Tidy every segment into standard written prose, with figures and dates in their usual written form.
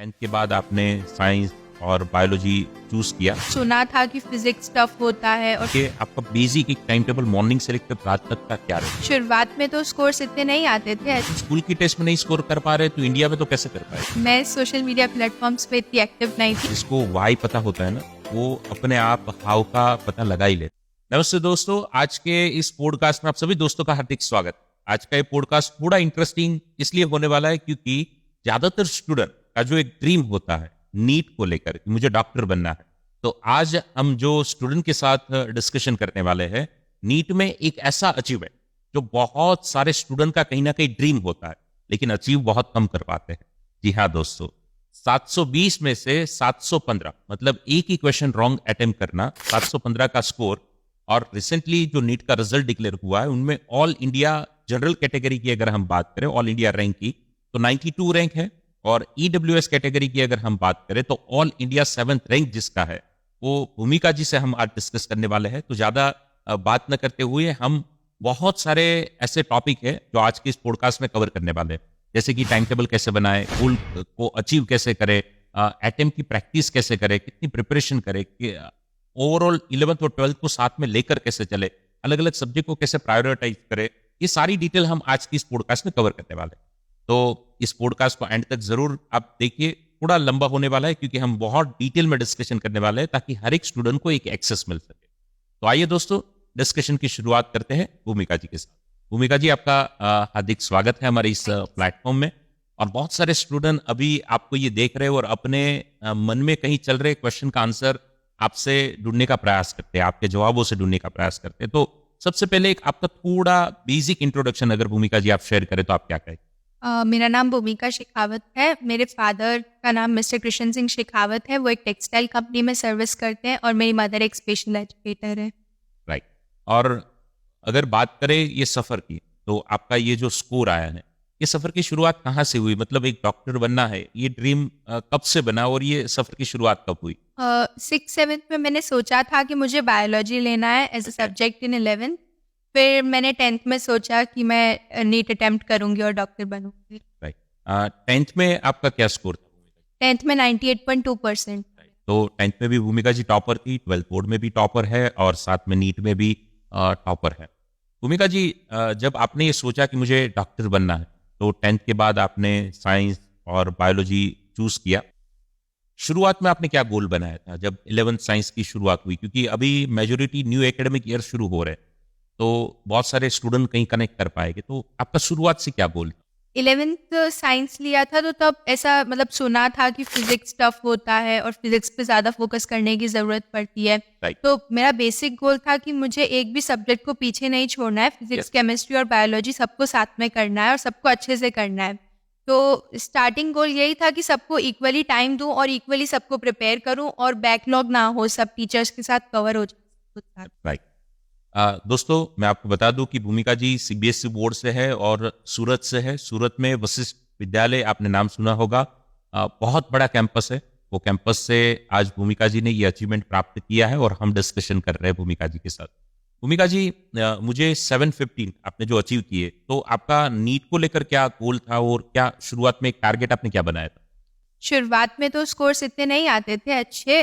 10th के बाद आपने साइंस और बायोलॉजी चूज किया। सुना था कि फिजिक्स टफ होता है और कि आपका बेसिक एक टाइम टेबल मॉर्निंग से लेकर रात तक का क्या रहे? शुरुआत में तो स्कोर्स इतने नहीं आते थे। स्कूल की टेस्ट में नहीं स्कोर कर पा रहे तो इंडिया में तो कैसे कर पाए? मैं सोशल मीडिया प्लेटफॉर्म्स पे इतनी एक्टिव नहीं थी। जिसको वाई पता होता है ना, वो अपने आप हाउ का पता लगा ही लेता। नमस्ते दोस्तों, आज के इस पॉडकास्ट में आप सभी दोस्तों का हार्दिक स्वागत। आज का ये पॉडकास्ट थोड़ा इंटरेस्टिंग इसलिए होने वाला है क्योंकि ज्यादातर स्टूडेंट का जो एक ड्रीम होता है नीट को लेकर कि मुझे डॉक्टर बनना है, तो आज हम जो स्टूडेंट के साथ डिस्कशन करने वाले हैं, नीट में एक ऐसा अचीव है जो बहुत सारे स्टूडेंट का कहीं ना कहीं ड्रीम होता है लेकिन अचीव बहुत कम कर पाते हैं। जी हाँ दोस्तों, 720 में से 715 मतलब एक ही क्वेश्चन रॉन्ग अटेम्प्ट करना, 715 का स्कोर। और रिसेंटली जो नीट का रिजल्ट डिक्लेयर हुआ है उनमें ऑल इंडिया जनरल कैटेगरी की अगर हम बात करें, ऑल इंडिया रैंक की, तो 92 रैंक है। और ईडब्ल्यूएस कैटेगरी की अगर हम बात करें तो ऑल इंडिया 7th रैंक जिसका है वो भूमिका जी से हम आज डिस्कस करने वाले हैं। तो ज्यादा बात न करते हुए हम बहुत सारे ऐसे टॉपिक है जो आज के इस पॉडकास्ट में कवर करने वाले हैं, जैसे कि टाइम टेबल कैसे बनाए, गोल को अचीव कैसे करे, अटेम्प्ट की प्रैक्टिस कैसे करे, कितनी प्रिपरेशन करे, ओवरऑल 11th और 12th को साथ में लेकर कैसे चले, अलग अलग सब्जेक्ट को कैसे प्रायोरिटाइज करे, ये सारी डिटेल हम आज की इस पॉडकास्ट में कवर करने वाले हैं। तो इस पॉडकास्ट को एंड तक जरूर आप देखिए, थोड़ा लंबा होने वाला है क्योंकि हम बहुत डिटेल में डिस्कशन करने वाले हैं ताकि हर एक स्टूडेंट को एक एक्सेस मिल सके। तो आइए दोस्तों, डिस्कशन की शुरुआत करते हैं भूमिका जी के साथ। भूमिका जी, आपका हार्दिक स्वागत है हमारे इस प्लेटफॉर्म में। और बहुत सारे स्टूडेंट अभी आपको ये देख रहे हैं और अपने मन में कहीं चल रहे क्वेश्चन का आंसर आपसे ढूंढने का प्रयास करते हैं, आपके जवाबों से ढूंढने का प्रयास करते हैं। तो सबसे पहले एक आपका थोड़ा बेसिक इंट्रोडक्शन अगर भूमिका जी आप शेयर करें तो आप क्या कहें? मेरा नाम भूमिका शेखावत है। मेरे फादर का नाम मिस्टर कृष्ण सिंह शेखावत है। वो एक टेक्सटाइल कंपनी में सर्विस करते हैं और मेरी मदर एक स्पेशल एजुकेटर है। राइट। और अगर बात करें ये सफर की, तो आपका ये जो स्कोर आया है, ये सफर की शुरुआत कहाँ से हुई? मतलब एक डॉक्टर बनना है, ये ड्रीम कब से बना और ये सफर की शुरुआत कब हुई? 6th-7th में मैंने सोचा था कि मुझे बायोलॉजी लेना है as a subject in 11th। फिर मैंने 10th में सोचा कि मैं नीट अटेम्प्ट करूंगी और डॉक्टर बनूंगी। राइट। 10th में आपका क्या स्कोर था? 10th में 98.2%। तो 10th में भी भूमिका जी टॉपर थी, 12th बोर्ड में भी टॉपर है और साथ में नीट में भी टॉपर है। भूमिका जी, जब आपने ये सोचा कि मुझे डॉक्टर बनना है, तो 10th के बाद आपने साइंस और बायोलॉजी चूज किया। शुरुआत में आपने क्या गोल बनाया था जब 11th साइंस की शुरुआत हुई? क्योंकि अभी मेजोरिटी न्यू एकेडमिक ईयर शुरू हो रहे हैं, तो बहुत सारे स्टूडेंट कहीं कनेक्ट कर पाएंगे। तो आपका शुरुआत से क्या गोल? 11th साइंस लिया था तो तब ऐसा मतलब सुना था कि फिजिक्स टफ होता है और फिजिक्स पे ज़्यादा फोकस करने की ज़रूरत पड़ती है। Right. तो मेरा बेसिक गोल था कि मुझे एक भी सब्जेक्ट को पीछे नहीं छोड़ना है। फिजिक्स, केमिस्ट्री और बायोलॉजी सबको साथ में करना है और सबको अच्छे से करना है। तो स्टार्टिंग गोल यही था कि सबको इक्वली टाइम दूं और इक्वली सबको प्रिपेयर करूं और बैकलॉग ना हो, सब टीचर्स के साथ कवर हो जाए। राइट। दोस्तों, मैं आपको बता दूं कि भूमिका जी सीबीएसई बोर्ड से है और सूरत से है। सूरत में वशिष्ठ विद्यालय आपने नाम सुना होगा, बहुत बड़ा कैंपस है। वो कैंपस से आज भूमिका जी ने ये अचीवमेंट प्राप्त किया है और हम डिस्कशन कर रहे हैं भूमिका जी के साथ। भूमिका जी, मुझे 715 आपने जो अचीव किए, तो आपका नीट को लेकर क्या गोल था और क्या शुरुआत में एक टारगेट आपने क्या बनाया था? शुरुआत में तो स्कोर्स इतने नहीं आते थे अच्छे।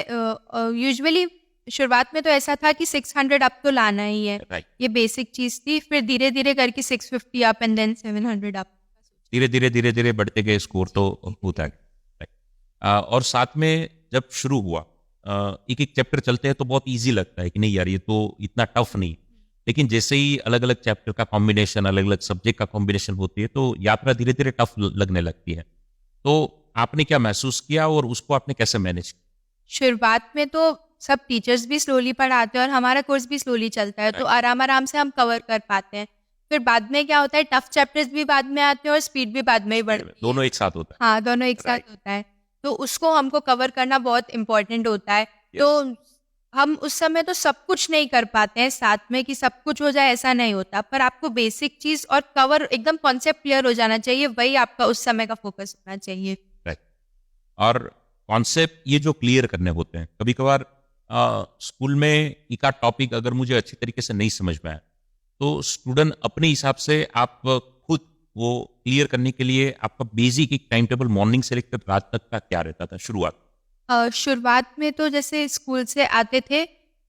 यूजुअली शुरुआत में तो ऐसा था कि 600 अप तो लाना ही है। Right. ये बेसिक चीज थी। फिर धीरे धीरे करके 650 अप एंड देन 700 अप। धीरे धीरे बढ़ते गए स्कोर तो होता है। Right. और साथ में जब शुरू हुआ, एक एक चैप्टर चलते हैं तो बहुत इजी लगता है कि नहीं यार ये तो इतना टफ नहीं, लेकिन जैसे ही अलग अलग चैप्टर का कॉम्बिनेशन, अलग अलग सब्जेक्ट का कॉम्बिनेशन होती है तो यात्रा धीरे धीरे टफ लगने लगती है। तो आपने क्या महसूस किया और उसको आपने कैसे मैनेज किया? शुरुआत में तो सब टीचर्स भी स्लोली पढ़ाते हैं और हमारा कोर्स भी स्लोली चलता है, तो आराम आराम से हम कवर कर पाते हैं। फिर बाद में क्या होता है, टफ चैप्टर्स भी बाद में आते हैं और स्पीड भी बाद में ही बढ़ती है। दोनों एक साथ होता है। हाँ, दोनों एक साथ होता है। तो उसको हमको कवर करना बहुत इम्पोर्टेंट होता है। तो हम उस समय तो सब कुछ नहीं कर पाते हैं साथ में कि सब कुछ हो जाए, ऐसा नहीं होता। पर आपको बेसिक चीज और कवर एकदम कॉन्सेप्ट क्लियर हो जाना चाहिए, वही आपका उस समय का फोकस होना चाहिए। और कॉन्सेप्ट ये जो क्लियर करने होते हैं, कभी कभार स्कूल में एक आध टॉपिक अगर मुझे अच्छी तरीके से नहीं समझ में आया तो स्टूडेंट अपने हिसाब से आप खुद वो क्लियर करने के लिए आपका बेसिक एक टाइम टेबल मॉर्निंग से लेकर रात तक का क्या रहता था शुरुआत? शुरुआत में तो जैसे स्कूल से आते थे,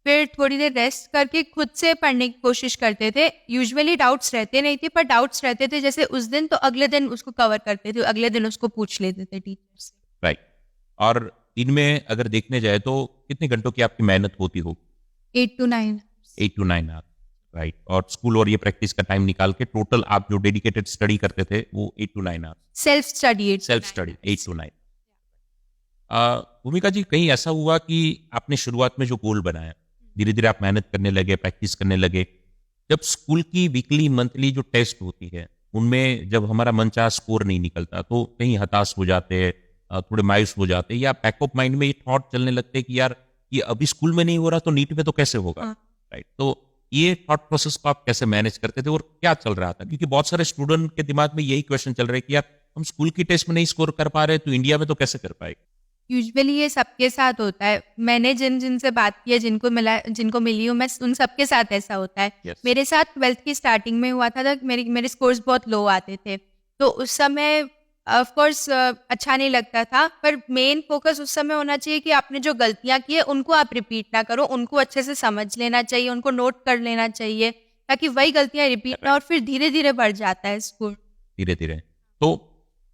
फिर थोड़ी देर रेस्ट करके खुद से पढ़ने की कोशिश करते थे। यूजुअली डाउट्स रहते नहीं थे, पर डाउट्स रहते थे जैसे उस दिन, तो अगले दिन उसको कवर करते थे, अगले दिन उसको पूछ लेते थे टीचर से। राइट। और दिन में अगर देखने जाए तो कितने घंटों की आपकी मेहनत होती होगी? 8 to 9 8 to 9 आवर। राइट। और स्कूल और ये प्रैक्टिस का टाइम निकाल के टोटल आप जो डेडिकेटेड स्टडी करते थे वो 8 to 9 hour. Self study. Self study 8 to 9। भूमिका जी, कहीं ऐसा हुआ कि आपने शुरुआत में जो गोल बनाया, धीरे धीरे आप मेहनत करने लगे, प्रैक्टिस करने लगे, जब स्कूल की वीकली मंथली जो टेस्ट होती है उनमें जब हमारा मनचाहा स्कोर नहीं निकलता तो कहीं हताश हो जाते हैं, थोड़े मायूस हो जाते हैं, या बैकअप माइंड में ये थॉट चलने लगते हैं कि यार ये अभी स्कूल में नहीं हो रहा तो नीट में तो कैसे होगा? राइट। तो ये थॉट प्रोसेस को आप कैसे मैनेज करते थे और क्या चल रहा था? क्योंकि बहुत सारे स्टूडेंट के दिमाग में यही क्वेश्चन चल रहा है कि यार हम स्कूल की टेस्ट में नहीं स्कोर कर पा रहे तो इंडिया में तो कैसे कर पाएंगे? यूजुअली ये सबके साथ होता है। मैंने जिनसे बात की है, जिनको मिली हूँ मैं, उन सबके साथ ऐसा होता है। Yes. मेरे साथ 12th की स्टार्टिंग में हुआ था, मेरे स्कोर्स बहुत लो आते थे, तो उस समय ऑफ कोर्स अच्छा नहीं लगता था, पर मेन फोकस उस समय होना चाहिए कि आपने जो गलतियाँ की है उनको आप रिपीट ना करो, उनको अच्छे से समझ लेना चाहिए, उनको नोट कर लेना चाहिए, ताकि वही गलतियाँ रिपीट ना, और फिर धीरे धीरे बढ़ जाता है स्कोर। धीरे धीरे। तो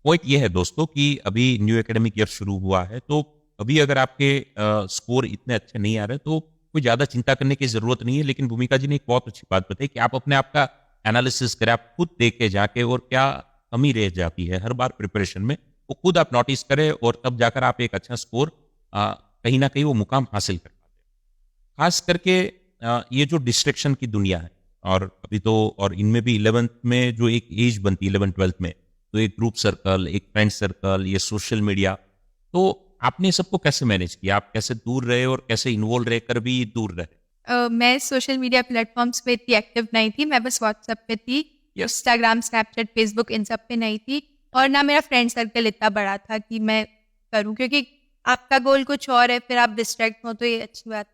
पॉइंट ये है दोस्तों कि अभी न्यू एकेडमिक ईयर शुरू हुआ है, तो अभी अगर आपके स्कोर इतने अच्छे नहीं आ रहे तो कोई ज्यादा चिंता करने की जरूरत नहीं है। लेकिन भूमिका जी ने एक बहुत अच्छी बात बताई कि आप अपने आप का एनालिसिस करें, आप खुद देखे जाके और क्या कमी रह जाती है हर बार प्रिपरेशन में, वो खुद आप नोटिस करें और तब जाकर आप एक अच्छा स्कोर कहीं ना कहीं वो मुकाम हासिल कर पाते हैं। खास करके ये जो डिस्ट्रैक्शन की दुनिया है, और अभी तो और इनमें भी 11th में जो एक एज बनती है 11th-12th में, तो एक ग्रुप सर्कल, एक फ्रेंड सर्कल, ये सोशल मीडिया, तो आपने सबको कैसे मैनेज किया? आप कैसे दूर रहे और कैसे इन्वॉल्व रहकर भी दूर रहे? मैं सोशल मीडिया प्लेटफॉर्म्स पे इतनी एक्टिव नहीं थी, मैं बस व्हाट्सएप पे थी, इंस्टाग्राम, स्नैपचैट, फेसबुक, इन सब पे नहीं थी, और ना मेरा फ्रेंड सर्कल इतना बड़ा था कि मैं करूं, क्योंकि आपका गोल कुछ और है, फिर आप डिस्ट्रैक्ट हो, तो ये अच्छी बात।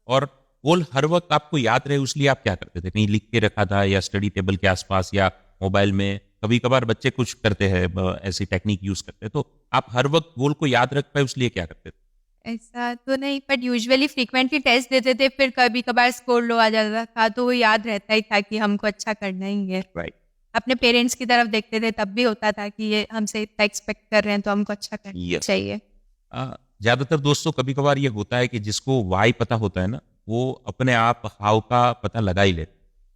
और गोल हर वक्त आपको याद रहे उसलिए आप क्या करते थे? कहीं लिख के रखा था या स्टडी टेबल के आसपास या मोबाइल में? कभी कभार बच्चे कुछ करते हैं, ऐसी टेक्निक यूज करते हैं, तो आप हर वक्त गोल को याद रख पाए उसलिए क्या करते थे? ऐसा तो नहीं, बट यूजुअली फ्रीक्वेंटली टेस्ट देते थे, फिर कभी कभार स्कोर लो आ जाता था, तो वो याद रहता ही था कि हमको अच्छा करना ही है। राइट। अपने पेरेंट्स की तरफ देखते थे, तब भी होता था कि ये हमसे इतना एक्सपेक्ट कर रहे हैं तो हमको अच्छा करना Yes. चाहिए। ज्यादातर दोस्तों कभी कभार ये होता है कि जिसको वाई पता होता है ना, वो अपने आप हाउ का पता लगा ही लेते।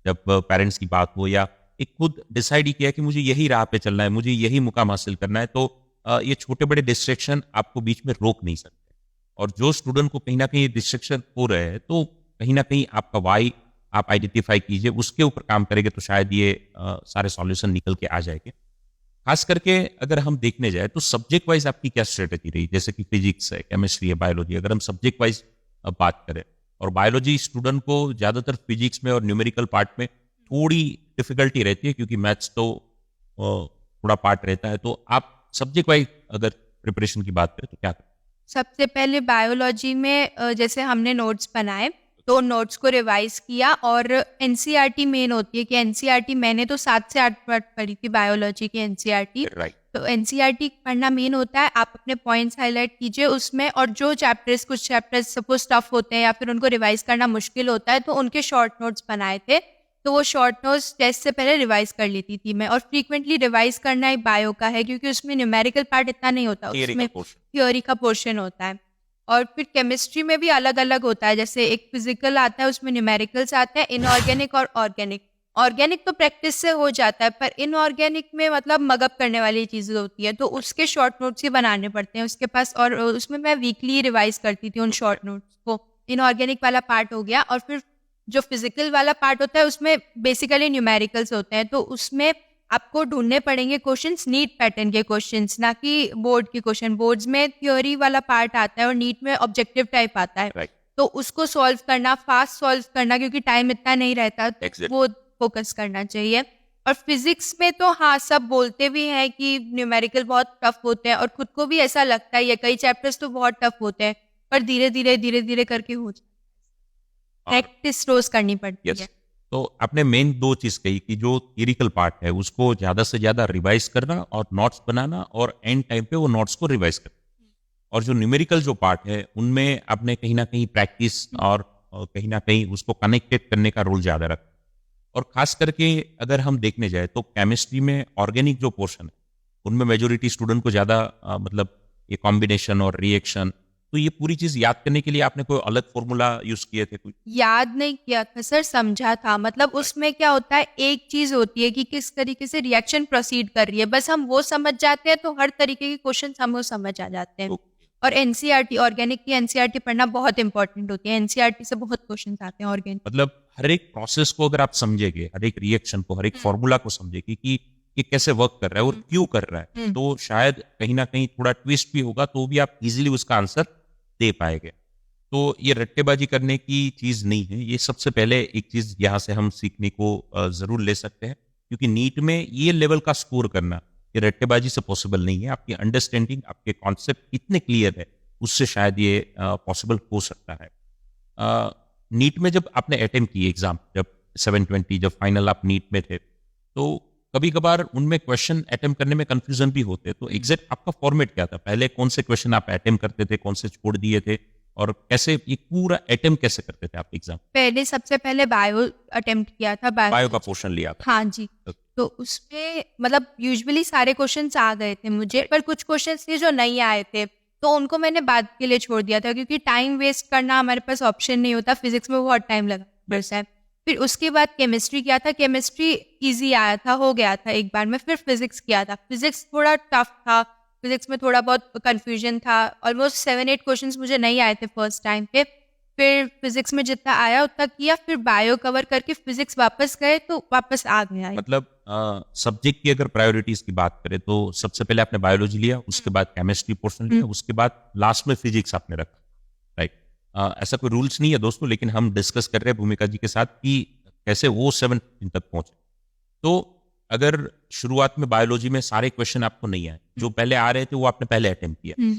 जब पेरेंट्स की बात हो या एक खुद डिसाइड ही किया कि मुझे यही राह पे चलना है, मुझे यही मुकाम हासिल करना है, तो ये छोटे बड़े डिस्ट्रैक्शन आपको बीच में रोक नहीं सकते। और जो स्टूडेंट को कहीं ना कहीं डिस्ट्रैक्शन हो रहे हैं, तो कहीं ना कहीं आपका वाई आप आइडेंटिफाई कीजिए, उसके ऊपर काम करेंगे तो शायद ये सारे सॉल्यूशन निकल के आ जाएंगे। खास करके अगर हम देखने जाए तो सब्जेक्ट वाइज आपकी क्या स्ट्रेटेजी रही? जैसे कि फिजिक्स है, केमिस्ट्री है, बायोलॉजी, अगर हम सब्जेक्ट वाइज बात करें, और बायोलॉजी स्टूडेंट को ज्यादातर फिजिक्स में और न्यूमेरिकल पार्ट में थोड़ी डिफिकल्टी रहती है, क्योंकि मैथ्स तो थोड़ा पार्ट रहता है, तो आप सब्जेक्ट वाइज अगर प्रिपरेशन की बात करें तो क्या करें? सबसे पहले बायोलॉजी में जैसे हमने नोट्स बनाए, तो नोट्स को रिवाइज किया, और एनसीईआरटी मेन होती है कि एनसीईआरटी मैंने तो 7 से 8 बार पढ़ी थी बायोलॉजी की एनसीईआरटी। राइट। तो एनसीईआरटी पढ़ना मेन होता है, आप अपने पॉइंट्स हाईलाइट कीजिए उसमें, और जो चैप्टर्स, कुछ चैप्टर्स सपोज टफ होते हैं या फिर उनको रिवाइज करना मुश्किल होता है, तो उनके शॉर्ट नोट्स बनाए थे, तो वो शॉर्ट नोट्स टेस्ट से पहले रिवाइज कर लेती थी मैं। और फ्रीक्वेंटली रिवाइज करना एक बायो का है, क्योंकि उसमें न्यूमेरिकल पार्ट इतना नहीं होता, उसमें थ्योरी का पोर्शन होता है। और फिर केमिस्ट्री में भी अलग अलग होता है, जैसे एक फिजिकल आता है, उसमें न्यूमेरिकल्स आते हैं, इनऑर्गेनिक और ऑर्गेनिक। ऑर्गेनिक तो प्रैक्टिस से हो जाता है, पर इनऑर्गेनिक में मतलब मगअप करने वाली चीजें होती है, तो उसके शॉर्ट नोट्स ही बनाने पड़ते हैं उसके पास, और उसमें मैं वीकली रिवाइज करती थी उन शॉर्ट नोट्स को। इनऑर्गेनिक वाला पार्ट हो गया, और फिर जो फिजिकल वाला पार्ट होता है उसमें बेसिकली न्यूमेरिकल्स होते हैं, तो उसमें आपको ढूंढने पड़ेंगे क्वेश्चंस, नीट पैटर्न के क्वेश्चंस, ना कि बोर्ड के क्वेश्चन। बोर्ड्स में थ्योरी वाला पार्ट आता है और नीट में ऑब्जेक्टिव टाइप आता है। Right. तो उसको सॉल्व करना, फास्ट सॉल्व करना, क्योंकि टाइम इतना नहीं रहता, Exactly. वो फोकस करना चाहिए। और फिजिक्स में तो हाँ, सब बोलते भी हैं कि न्यूमेरिकल बहुत टफ होते हैं, और खुद को भी ऐसा लगता है, ये कई चैप्टर्स तो बहुत टफ होते हैं, पर धीरे धीरे करके हो जाता है। प्रैक्टिस रोज करनी पड़ती Yes. है। तो आपने मेन दो चीज कही कि जो थियरिकल पार्ट है उसको ज्यादा से ज्यादा रिवाइज करना और नोट्स बनाना, और एंड टाइम पे वो नोट्स को रिवाइज करना। और जो न्यूमेरिकल जो पार्ट है उनमें आपने कहीं ना कहीं प्रैक्टिस और कहीं ना कहीं उसको कनेक्टेड करने का रोल ज्यादा रखा। और खास करके अगर हम देखने जाए तो केमिस्ट्री में ऑर्गेनिक जो पोर्शन है उनमें मेजोरिटी स्टूडेंट को ज्यादा मतलब ये कॉम्बिनेशन और रिएक्शन, तो ये पूरी चीज याद करने के लिए आपने कोई अलग फॉर्मूला यूज किए थे कोई? याद नहीं किया था सर, समझा था। मतलब उसमें क्या होता है, एक चीज होती है कि किस तरीके से रिएक्शन प्रोसीड कर रही है, बस हम वो समझ जाते हैं तो हर तरीके के क्वेश्चन हम वो समझ आ जाते हैं। तो और एनसीईआरटी, ऑर्गेनिक की एनसीईआरटी पढ़ना बहुत इंपॉर्टेंट होती है। एनसीईआरटी से बहुत क्वेश्चन आते हैं ऑर्गेनिक। मतलब हर एक प्रोसेस को अगर आप समझेंगे, हर एक रिएक्शन को, हर एक फॉर्मूला को समझेंगे कि ये कैसे वर्क कर रहा है और क्यों कर रहा है, तो शायद कहीं ना कहीं थोड़ा ट्विस्ट भी होगा तो भी आप इजीली उसका आंसर दे पाएंगे। तो ये रट्टेबाजी करने की चीज नहीं है। ये सबसे पहले एक चीज यहाँ से हम सीखने को जरूर ले सकते हैं, क्योंकि नीट में ये लेवल का स्कोर करना ये रट्टेबाजी से पॉसिबल नहीं है। आपकी अंडरस्टैंडिंग, आपके कॉन्सेप्ट इतने क्लियर है, उससे शायद ये पॉसिबल हो सकता है। नीट में जब आपने अटेम्प्ट किए एग्जाम, जब 720 जब फाइनल आप नीट में थे, तो कभी कभार उनमें क्वेश्चन अटेम्प्ट करने में कंफ्यूजन भी होते, तो एग्जैक्ट आपका फॉर्मेट क्या था? पहले कौन से क्वेश्चन आप अटेम्प्ट करते थे, कौन से छोड़ दिए थे, और कैसे ये पूरा अटेम्प्ट कैसे करते थे आप एग्जाम? पहले सबसे पहले बायो अटेम्प्ट किया था। बायो का पोर्शन लिया था? हाँ जी। तो उसमें मतलब यूजुअली सारे क्वेश्चंस आ गए थे मुझे, पर कुछ क्वेश्चंस थे जो नहीं आए थे, तो उनको मैंने बाद के लिए छोड़ दिया था, क्योंकि टाइम वेस्ट करना हमारे पास ऑप्शन नहीं होता। फिजिक्स में बहुत टाइम लगा वैसे है। फिर उसके बाद केमिस्ट्री किया था। केमिस्ट्री इजी आया था, हो गया था एक बार में। फिर फिजिक्स किया था। फिजिक्स थोड़ा टफ था, फिजिक्स में थोड़ा बहुत कंफ्यूजन था। ऑलमोस्ट 7-8 क्वेश्चंस मुझे नहीं आए थे फर्स्ट टाइम पे। फिर फिजिक्स में जितना आया उतना किया, फिर बायो कवर करके फिजिक्स वापस गए तो वापस आ गया। मतलब सब्जेक्ट की अगर प्रायोरिटीज की बात करें तो सबसे पहले आपने बायोलॉजी लिया, उसके बाद केमिस्ट्री पोर्शन लिया, उसके बाद लास्ट में फिजिक्स आपने रखा, राइट? ऐसा कोई रूल्स नहीं है दोस्तों, लेकिन हम डिस्कस कर रहे हैं भूमिका जी के साथ कि कैसे वो 7 तक पहुंचे। तो अगर शुरुआत में बायोलॉजी में सारे क्वेश्चन आपको नहीं आए, जो पहले आ रहे थे वो आपने पहले अटेम्प्ट किया।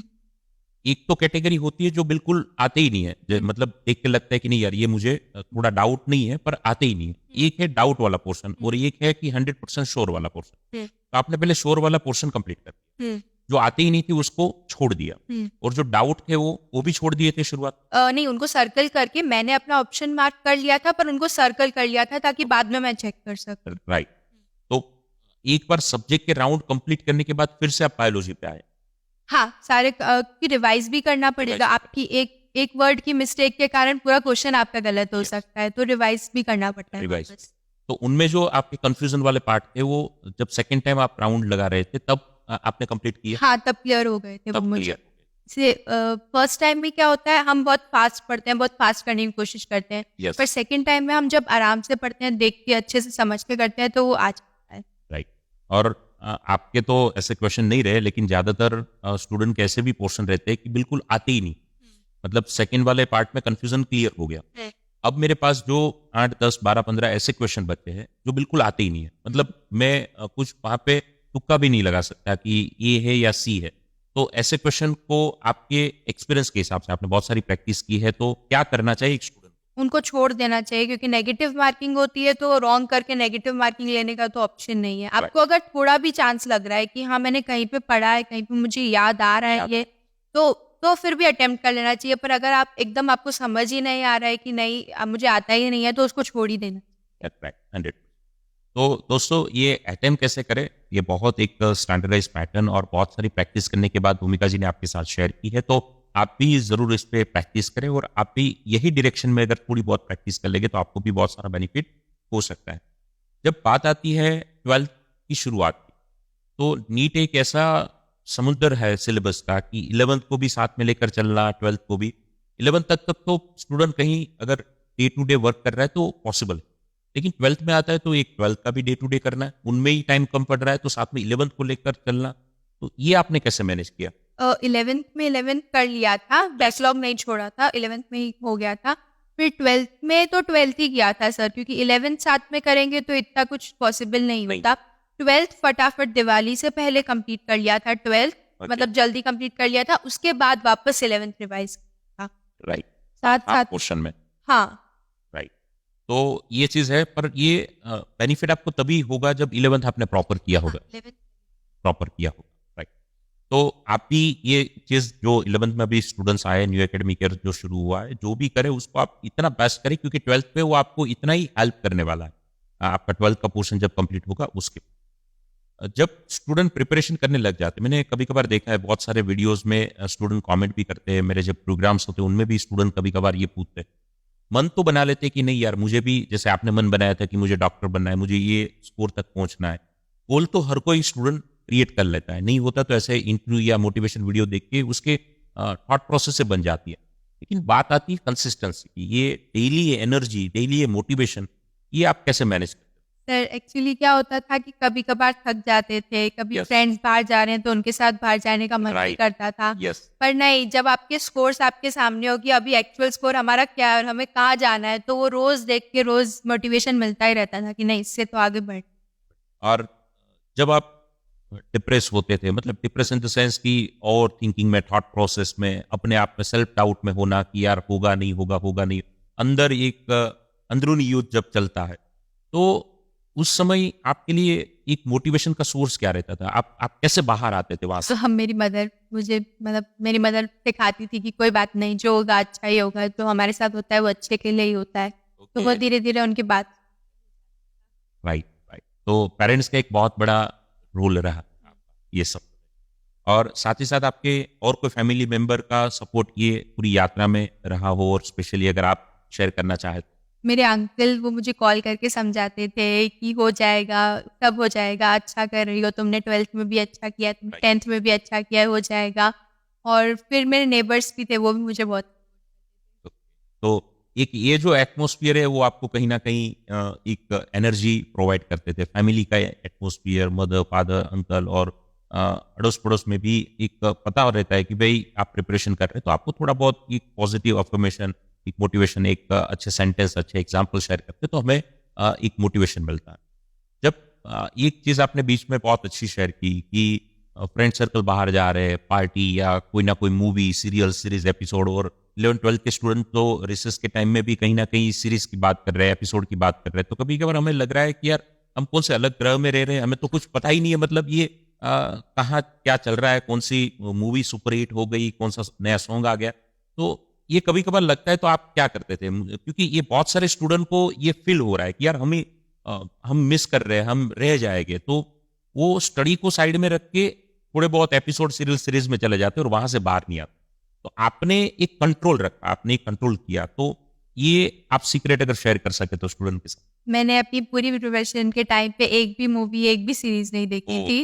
एक तो कैटेगरी होती है जो बिल्कुल आते ही नहीं है, मतलब देख के लगता है कि नहीं यार ये मुझे थोड़ा डाउट नहीं है, पर आते ही नहीं है। एक है डाउट वाला पोर्शन, और एक है कि 100% श्योर वाला पोर्शन। तो आपने पहले श्योर वाला पोर्शन कंप्लीट कर दिया, जो आते ही नहीं थी उसको छोड़ दिया, और जो डाउट थे वो भी छोड़ दिए थे शुरुआत? नहीं, उनको सर्कल करके मैंने अपना ऑप्शन मार्क कर लिया था, पर उनको सर्कल कर लिया था ताकि बाद में मैं चेक कर सकूं। राइट। तो एक बार सब्जेक्ट के राउंड कंप्लीट करने के बाद फिर से आप बायोलॉजी पे आए? हाँ, सारे की रिवाइज भी करना पड़ेगा। आपकी एक वर्ड की मिस्टेक के कारण पूरा क्वेश्चन आपका गलत हो सकता है, तो रिवाइज भी करना पड़ता है। रिवाइज। तो उनमें जो आपके कंफ्यूजन वाले पार्ट थे वो जब सेकंड टाइम आप राउंड लगा रहे थे तब आपने कंप्लीट किया? हाँ, तब क्लियर हो गए थे वो तब मुझे। क्लियर। से फर्स्ट टाइम में क्या होता है, हम बहुत फास्ट पढ़ते हैं, बहुत फास्ट करने की कोशिश करते हैं। Yes. पर सेकंड टाइम में हम जब आराम से पढ़ते हैं, देख के अच्छे से समझ के करते हैं, तो वो आ जाता है। राइट। और आपके तो ऐसे क्वेश्चन नहीं रहे, लेकिन ज्यादातर स्टूडेंट के ऐसे भी पोर्शन रहते हैं कि बिल्कुल आते ही नहीं, मतलब सेकंड वाले पार्ट में कंफ्यूजन क्लियर हो गया। अब मेरे पास जो 8, 10, 12, 15 ऐसे क्वेश्चन बचे हैं जो बिल्कुल आते ही नहीं है, मतलब मैं कुछ वहां पे तुक्का भी नहीं लगा सकता कि ए है या सी है। तो ऐसे क्वेश्चन को आपके एक्सपीरियंस के हिसाब से, आपने बहुत सारी प्रैक्टिस की है, तो क्या करना चाहिए एक स्टूडेंट? उनको छोड़ देना चाहिए, क्योंकि नेगेटिव मार्किंग होती है, तो रॉन्ग करके नेगेटिव मार्किंग लेने का तो ऑप्शन नहीं है। आपको अगर थोड़ा भी चांस लग रहा है कि हाँ मैंने कहीं पे पढ़ा है, कहीं पे मुझे याद आ रहा है ये, तो फिर भी अटेम्प्ट कर लेना चाहिए। पर अगर आप एकदम आपको समझ ही नहीं आ रहा है कि नहीं अब मुझे आता ही नहीं है, तो उसको छोड़ ही देना। 100। तो दोस्तों ये अटेम्प्ट कैसे करें, ये बहुत एक स्टैंडर्डाइज पैटर्न और बहुत सारी प्रैक्टिस करने के बाद भूमिका जी ने आपके साथ शेयर की है। तो आप भी जरूर इस पे प्रैक्टिस करें, और आप भी यही डायरेक्शन में अगर थोड़ी बहुत प्रैक्टिस कर लेंगे तो आपको भी बहुत सारा बेनिफिट हो सकता है। जब बात आती है 12th की शुरुआत की, तो नीट एक ऐसा समुद्र है सिलेबस का कि 11th को भी साथ में लेकर चलना, 12th को भी। 11th तक तो स्टूडेंट कहीं अगर डे टू डे वर्क कर रहा है तो पॉसिबल है, लेकिन 12th में आता है तो एक 12th का भी डे टू डे करना है, उनमें ही टाइम कम पड़ रहा है, तो साथ में 11th को लेकर चलना। तो ये आपने कैसे मैनेज किया? 11th में 11th कर लिया था, बैकलॉग नहीं छोड़ा था, 11th में ही हो गया था। फिर 12th में तो 12th ही किया था सर, क्योंकि 11th साथ में करेंगे तो इतना कुछ पॉसिबल नहीं होता। 12th फटाफट दिवाली से पहले कंप्लीट कर लिया था। 12th मतलब जल्दी कंप्लीट कर लिया था, उसके बाद वापस 11th रिवाइज था। राइट। साथ पोर्शन में। हाँ। राइट। तो ये चीज़ है, पर ये बेनिफिट आपको तभी होगा जब 11th आपने प्रॉपर किया होगा, प्रॉपर किया होगा, राइट। तो आप भी ये चीज़ जो 11th में अभी स्टूडेंट्स आए, न्यू एकेडमिक ईयर जो शुरू हुआ है, जो भी करे उसको आप इतना बेस्ट करें, क्योंकि 12th पे वो आपको इतना ही हेल्प करने वाला है। आपका 12th का पोर्शन जब कंप्लीट होगा उसके जब स्टूडेंट प्रिपरेशन करने लग जाते हैं, मैंने कभी कभार देखा है बहुत सारे वीडियोस में स्टूडेंट कमेंट भी करते हैं, मेरे जब प्रोग्राम्स होते हैं उनमें भी स्टूडेंट कभी कभार ये पूछते हैं, मन तो बना लेते कि नहीं यार मुझे भी, जैसे आपने मन बनाया था कि मुझे डॉक्टर बनना है, मुझे ये स्कोर तक पहुंचना है, गोल तो हर कोई स्टूडेंट क्रिएट कर लेता है, नहीं होता तो ऐसे इंटरव्यू या मोटिवेशन वीडियो देख के उसके थॉट प्रोसेस से बन जाती है। लेकिन बात आती है कंसिस्टेंसी की, ये डेली ये एनर्जी, डेली ये मोटिवेशन, ये आप कैसे मैनेज करते सर एक्चुअली क्या होता था कि कभी कभार थक जाते थे, कभी Yes. फ्रेंड्स बाहर जा रहे हैं तो उनके साथ बाहर जाने का मन भी Right. करता था। Yes. पर नहीं, जब आपके स्कोर्स आपके सामने होगी, अभी एक्चुअल स्कोर हमारा क्या है और हमें कहाँ जाना है, तो वो रोज देख के रोज मोटिवेशन मिलता ही रहता था कि नहीं इससे तो आगे बढ़। और जब आप डिप्रेस होते थे, मतलब डिप्रेस इन द सेंस कि ओवर थिंकिंग में, थॉट प्रोसेस में, अपने आप में सेल्फ डाउट में होना कि यार होगा नहीं होगा, होगा नहीं, अंदर एक अंदरूनी युद्ध जब चलता है, तो उस समय आपके लिए एक मोटिवेशन का सोर्स क्या रहता था? आप कैसे बाहर आते थे वहां तो से? हम मेरी मदर मुझे मतलब मेरी मदर सिखाती थी कि कोई बात नहीं, जो होगा अच्छा ही होगा, जो हमारे साथ होता है वो अच्छे के लिए ही होता है। तो वो Okay. धीरे धीरे उनकी बात। Right, right. तो पेरेंट्स का एक बहुत बड़ा रोल रहा ये सब, और साथ ही साथ आपके और कोई फैमिली मेंबर का सपोर्ट ये पूरी यात्रा में रहा हो, और स्पेशली अगर आप शेयर करना चाहें तो? मेरे अंकल वो मुझे कॉल करके समझाते थे कि हो जाएगा, सब हो जाएगा, अच्छा कर रही हो, तुमने 12th में भी अच्छा किया, तुमने 10th में भी अच्छा किया, हो जाएगा। और फिर मेरे नेबर्स भी थे, वो भी मुझे बहुत। तो एक ये जो एटमॉस्फेयर है वो आपको कहीं ना कहीं एक एनर्जी प्रोवाइड करते थे, फैमिली का एटमॉस्फेयर, मदर, फादर, अंकल, और अड़ोस पड़ोस में भी एक पता रहता है कि भाई आप प्रिपरेशन कर रहे हैं, तो आपको थोड़ा बहुत एक पॉजिटिव अफर्मेशन, एक मोटिवेशन, एक अच्छे सेंटेंस, अच्छे एग्जाम्पल शेयर करते हैं, तो हमें एक मोटिवेशन मिलता है। जब एक चीज आपने बीच में बहुत अच्छी शेयर की कि फ्रेंड सर्कल बाहर जा रहे हैं, पार्टी या कोई ना कोई मूवी, सीरियल, सीरीज, एपिसोड, और 11th-12th के स्टूडेंट तो रिसर्च के टाइम में भी कहीं ना कहीं सीरीज की बात कर रहे हैं, एपिसोड की बात कर रहे हैं, तो कभी कभार हमें लग रहा है कि यार हम कौन से अलग ग्रह में रह रहे हैं, हमें तो कुछ पता ही नहीं है, मतलब ये कहाँ क्या चल रहा है, कौन सी मूवी सुपरहिट हो गई, कौन सा नया सॉन्ग आ गया, तो ये कभी कभार लगता है। तो आप क्या करते थे? क्योंकि ये बहुत सारे स्टूडेंट को ये फील हो रहा है कि यार हम मिस कर रहे हैं, हम रह जाएंगे, तो वो स्टडी को साइड में रख के थोड़े बहुत एपिसोड, सीरियल, सीरीज में चले जाते हैं और वहां से बाहर नहीं आते। तो आपने एक कंट्रोल रखा, आपने एक कंट्रोल किया, तो ये आप सीक्रेट अगर शेयर कर सके तो स्टूडेंट के साथ। मैंने अपनी पूरी प्रिपरेशन के टाइम पे एक भी मूवी, एक भी सीरीज नहीं देखी ओह, थी,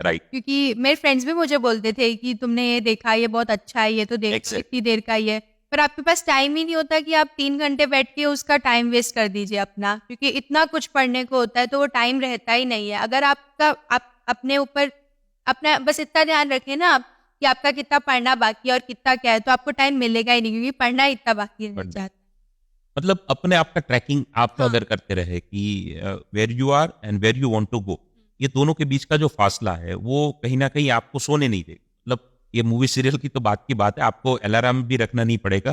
राइट, क्योंकि मेरे फ्रेंड्स भी मुझे बोलते थे कि तुमने ये देखा, ये बहुत अच्छा है, ये तो देख लो, Exactly. इतनी देर का ही है। पर आपके पास टाइम ही नहीं होता कि आप 3 घंटे बैठ के उसका टाइम वेस्ट कर दीजिए अपना, क्योंकि इतना कुछ पढ़ने को होता है, तो वो टाइम रहता ही नहीं है। अगर आप अपने ऊपर अपना बस इतना ध्यान रखें ना आप, कि आपका कितना पढ़ना बाकी है और कितना क्या है, तो आपको टाइम मिलेगा ही नहीं, क्योंकि पढ़ना ही इतना बाकी रह पढ़ना। जाता है। मतलब अपने आप का ट्रैकिंग आप तो हाँ। अगर करते रहे कि where you are and where you want to go, ये दोनों के बीच का जो फासला है वो कहीं ना कहीं आपको सोने नहीं दे। मतलब ये मूवी सीरियल की तो बात की बात है, आपको अलार्म भी रखना नहीं पड़ेगा,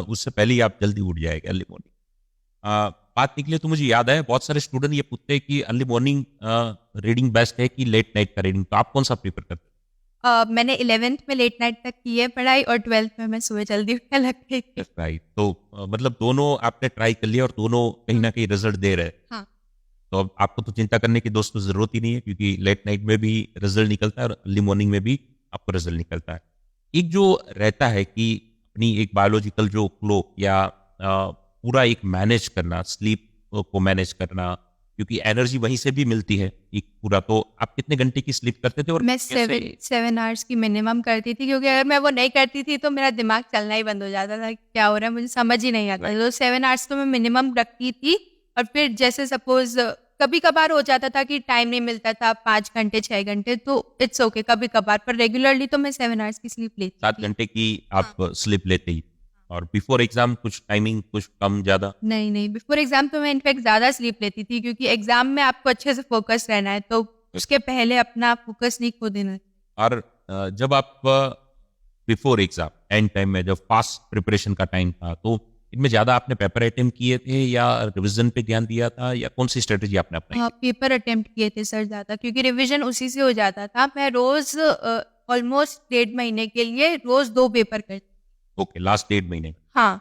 उससे पहले ही आप जल्दी उठ जाएगा अर्ली मॉर्निंग। बात निकले तो मुझे याद है बहुत सारे स्टूडेंट ये पूछते हैं कि अर्ली मॉर्निंग रीडिंग बेस्ट है कि लेट नाइट का रीडिंग, तो आप कौन सा प्रीफर करते मैंने 11th में लेट नाइट तक की है पढ़ाई, और 12th में मैं सुबह जल्दी उठने लग गई थी। हैं? राइट, तो मतलब दोनों आपने ट्राई कर लिया और दोनों कहीं ना कहीं रिजल्ट दे रहे हैं। हाँ। तो अब आपको तो चिंता करने की दोस्तों जरूरत ही नहीं है, क्योंकि लेट नाइट में भी रिजल्ट निकलता है और अर्ली मॉर्निंग में भी आपको रिजल्ट निकलता है। एक जो रहता है कि अपनी एक बायोलॉजिकल जो क्लॉक या पूरा एक मैनेज करना, स्लीप को मैनेज करना, क्योंकि एनर्जी वहीं से भी मिलती है एक पूरा। तो आप कितने घंटे की स्लीप करते थे और मैं कैसे? 7 आवर्स की मिनिमम करती थी, क्योंकि अगर मैं वो नहीं करती थी तो मेरा दिमाग चलना ही बंद हो जाता था कि क्या हो रहा है, मुझे समझ ही नहीं आता। Right. तो 7 आवर्स तो मैं मिनिमम रखती थी। और फिर जैसे सपोज कभी कभार हो जाता था कि टाइम नहीं मिलता था, 5 घंटे 6 घंटे, तो इट्स ओके कभी कभार, पर रेगुलरली तो मैं 7 आवर्स की स्लीप लेती 7 थी। घंटे की आप स्लीप लेते ही, और बिफोर एग्जाम कुछ टाइमिंग कुछ कम ज्यादा? नहीं नहीं, बिफोर एग्जाम तो मैं इनफैक्ट ज़्यादा स्लीप लेती थी, क्योंकि एग्जाम में आपको अच्छे से फोकस रहना है, तो उसके पहले अपना फोकस नहीं खो देना है। और जब आप बिफोर एग्जाम एंड टाइम में जब फास्ट प्रिपरेशन का टाइम था, तो इनमें ज़्यादा आपने पेपर अटेम्प्ट किए थे या रिवीजन पे ध्यान दिया था या कौन सी स्ट्रेटेजी आपने अपनाई? हाँ, पेपर अटेम्प्ट किए थे सर ज़्यादा, क्योंकि रिवीजन उसी से हो जाता था। मैं रोज़ ऑलमोस्ट 1.5 महीने के लिए रोज़ 2 पेपर करती। ओके, लास्ट 1.5 महीने में, हाँ,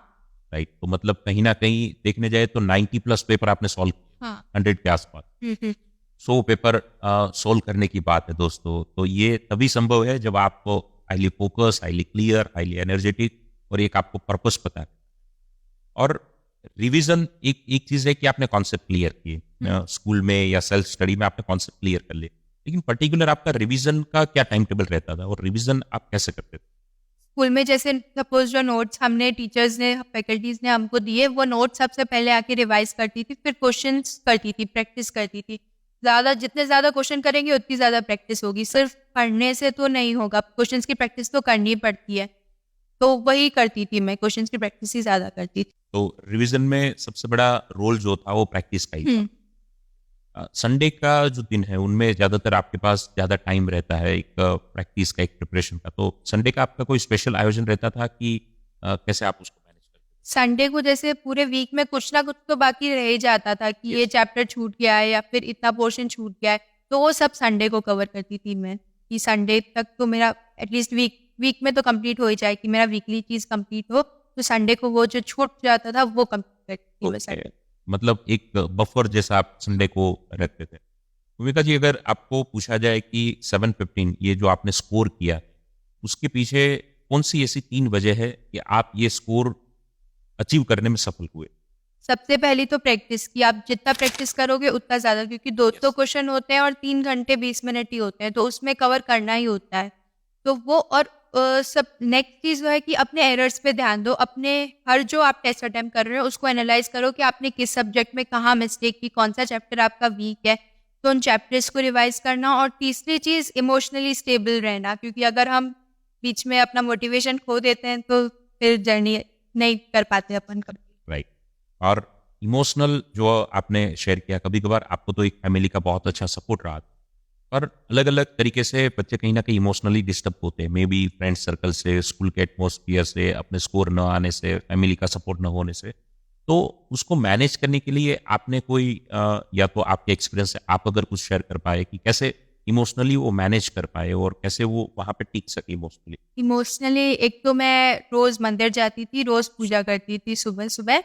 राइट। तो मतलब कहीं न कहीं देखने जाए तो 90 प्लस पेपर आपने सॉल्व किए, हाँ। 100 के आस-पास। हुँ। 100 पेपर सॉल्व करने की बात है दोस्तों। तो ये तभी संभव है जब आपको highly focus, highly clear, highly energetic और एक आपको पर्पस पता है। और रिवीजन एक एक चीज़ है कि आपने कॉन्सेप्ट क्लियर किए, स्कूल में या सेल्फ स्टडी में आपने कॉन्सेप्ट क्लियर कर लिए। लेकिन पर्टिकुलर आपका रिवीजन का क्या टाइम टेबल रहता था और रिवीजन आप कैसे करते थे? स्कूल में जैसे सपोज़ जो नोट्स हमने टीचर्स ने, फैकल्टीज़ ने हमको दिए, वो नोट्स सबसे पहले आके रिवाइज़ करती थी, फिर क्वेश्चंस करती थी, प्रैक्टिस करती थी। जितने ज़्यादा क्वेश्चन करेंगे उतनी ज़्यादा प्रैक्टिस होगी। सिर्फ पढ़ने से तो नहीं होगा, क्वेश्चंस की प्रैक्टिस तो करनी ही पड़ती है। तो वही करती थी मैं, क्वेश्चंस की प्रैक्टिस ही ज़्यादा करती थी। तो रिवीजन में सबसे बड़ा रोल जो था वो प्रैक्टिस का ही था। हुँ। संडे का जो दिन है उनमें ज़्यादातर आपके पास ज़्यादा टाइम रहता है एक प्रैक्टिस का, एक प्रिपरेशन का। तो संडे का आपका कोई स्पेशल आयोजन रहता था कि कैसे आप उसको मैनेज करते संडे को जैसे पूरे वीक में कुछ ना कुछ तो बाकी रह ही जाता था कि ये Yes. चैप्टर छूट गया है या फिर इतना पोर्शन छूट गया है, तो वो सब संडे को कवर करती थी मैं, कि संडे तक तो मेरा एटलीस्ट वीक वीक में तो कंप्लीट हो ही जाए, कि मेरा वीकली चीज़ कंप्लीट हो, तो संडे को वो जो छूट जाता था वो कंप्लीट करती थी मैं ओके, संडे। मतलब एक बफर जैसा आप संडे को रखते थे। भूमिका जी, अगर आपको पूछा जाए कि 715 ये जो आपने स्कोर किया, उसके पीछे कौन सी ऐसी 3 वजह है कि आप ये स्कोर अचीव करने में सफल हुए? सबसे पहली तो प्रैक्टिस की, आप जितना प्रैक्टिस करोगे उतना ज़्यादा, क्योंकि 200 Yes. क्वेश्चन होते हैं और 3 घंटे 20 मिनट ही होते हैं, तो उसमें कवर करना ही होता है। तो वो, और सब नेक्स्ट चीज़ वो है कि अपने एरर्स पे ध्यान दो, अपने हर जो आप टेस्ट अटेम्प्ट कर रहे हो उसको एनालाइज़ करो कि आपने किस सब्जेक्ट में कहाँ मिस्टेक की, कौन-सा चैप्टर आपका वीक है, तो उन चैप्टर्स को रिवाइज़ करना। और तीसरी चीज़ इमोशनली स्टेबल रहना, क्योंकि अगर हम बीच में अपना मोटिवेशन खो देते हैं तो फिर जर्नी नहीं कर पाते अपन कभी। राइट। और इमोशनल जो आपने शेयर किया, कभी-कभार आपको तो एक फैमिली का बहुत अच्छा सपोर्ट रहा था। और अलग-अलग तरीके से बच्चे कहीं न कहीं इमोशनली डिस्टर्ब होते हैं। मे बी फ्रेंड सर्कल से, स्कूल के एटमॉस्फियर से, अपने स्कोर न आने से, फैमिली का सपोर्ट न होने से। तो उसको मैनेज करने के लिए आपने कोई या तो आपके एक्सपीरियंस से आप अगर कुछ शेयर कर पाएँ कि कैसे इमोशनली वो मैनेज कर पाए और कैसे वो वहाँ पे टिक सके इमोशनली? इमोशनली एक तो मैं रोज़ मंदिर जाती थी, रोज़ पूजा करती थी सुबह-सुबह,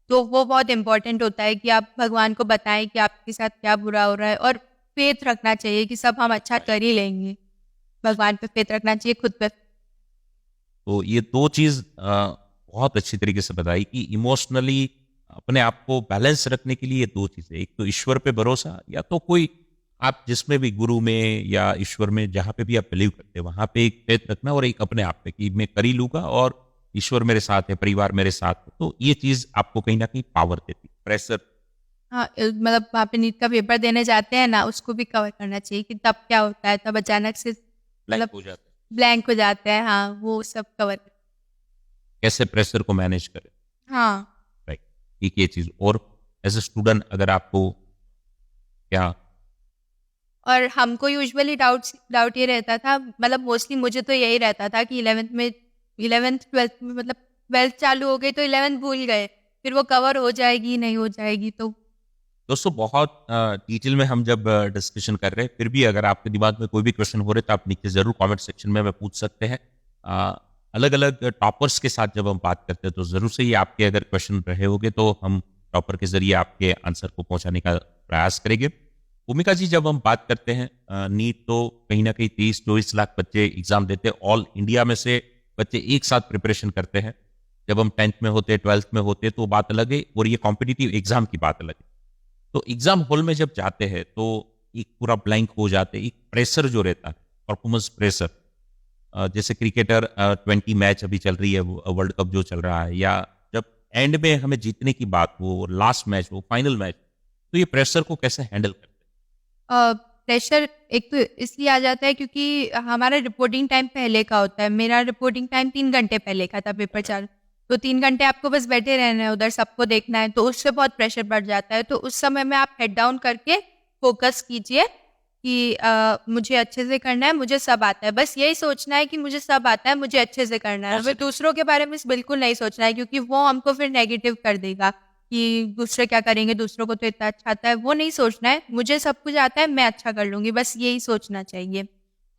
तो वो बहुत इम्पोर्टेंट होता है कि आप भगवान को बताएँ कि आपके साथ क्या बुरा हो रहा है, और फ़ेथ रखना चाहिए कि सब हम अच्छा कर ही लेंगे। भगवान पे फ़ेथ रखना चाहिए, खुद पे। तो ये 2 चीज़ बहुत अच्छी तरीके से बताई कि इमोशनली अपने आप को बैलेंस रखने के लिए ये 2 चीज़ें, एक तो ईश्वर पे भरोसा, या तो कोई आप जिसमें भी गुरु में या ईश्वर में जहाँ पे भी आप बिलीव करते हैं, वहाँ पे एक फ़ेथ रखना, और एक अपने आप पे कि मैं कर ही लूँगा और ईश्वर मेरे साथ है, परिवार मेरे साथ है। तो ये चीज़ आपको कहीं न कहीं पावर देती है। प्रेशर हाँ, मतलब वहाँ पे नीट का पेपर देने जाते हैं ना, उसको भी कवर करना चाहिए कि तब क्या होता है, तब अचानक से ब्लैंक मतलब हो जाता है। ब्लैंक हो जाते हैं। हाँ, वो सब कवर। कैसे प्रेशर को मैनेज करें, हाँ। राइट। एक ये चीज़, और एज़ अ स्टूडेंट अगर आपको क्या और हमको यूजुअली डाउट ये रहता था, मतलब मोस्टली मुझे तो यही रहता था कि 11th-12th में, मतलब 12th चालू हो गई तो 11th भूल गए, फिर वो कवर हो जाएगी, नहीं हो जाएगी तो। दोस्तों बहुत डिटेल में हम जब डिस्कशन कर रहे हैं, फिर भी अगर आपके दिमाग में कोई भी क्वेश्चन हो रहे तो आप नीचे ज़रूर कमेंट सेक्शन में हमें पूछ सकते हैं। अलग-अलग टॉपर्स के साथ जब हम बात करते हैं तो ज़रूर से ही आपके अगर क्वेश्चन रहे होंगे तो हम टॉपर के ज़रिए आपके आंसर को पहुँचाने का प्रयास करेंगे। भूमिका जी, जब हम बात करते हैं नीट, तो कहीं न कहीं 30-24 लाख बच्चे एग्ज़ाम देते हैं। ऑल इंडिया में से बच्चे एक साथ प्रिपरेशन करते हैं। जब हम 10th में होते, 12th में होते तो बात अलग है, और ये कॉम्पिटिटिव एग्ज़ाम की बात अलग है। तो एग्जाम हॉल में जब जाते हैं तो एक पूरा ब्लैंक हो जाते हैं, एक प्रेशर जो रहता है, परफॉर्मेंस प्रेशर, जैसे क्रिकेटर 20 मैच अभी चल रही है, वर्ल्ड कप जो चल रहा है, या जब एंड में हमें जीतने की बात हो, लास्ट मैच हो, फाइनल मैच, तो ये प्रेशर को कैसे हैंडल करते प्रेशर एक तो इसलिए आ जाता है क्योंकि हमारा रिपोर्टिंग टाइम पहले का होता है। मेरा रिपोर्टिंग टाइम 3 घंटे पहले का था पेपर चालू। तो 3 घंटे आपको बस बैठे रहना है, उधर सबको देखना है, तो उससे बहुत प्रेशर बढ़ जाता है। तो उस समय में आप हेड डाउन करके फ़ोकस कीजिए कि मुझे अच्छे से करना है, मुझे सब आता है। बस यही सोचना है कि मुझे सब आता है, मुझे अच्छे से करना है। हमें दूसरों के बारे में बिल्कुल नहीं सोचना है, क्योंकि वो हमको फिर नेगेटिव कर देगा कि दूसरे क्या करेंगे, दूसरों को तो इतना अच्छा आता है। वो नहीं सोचना है, मुझे सब कुछ आता है, मैं अच्छा कर लूँगी, बस यही सोचना चाहिए।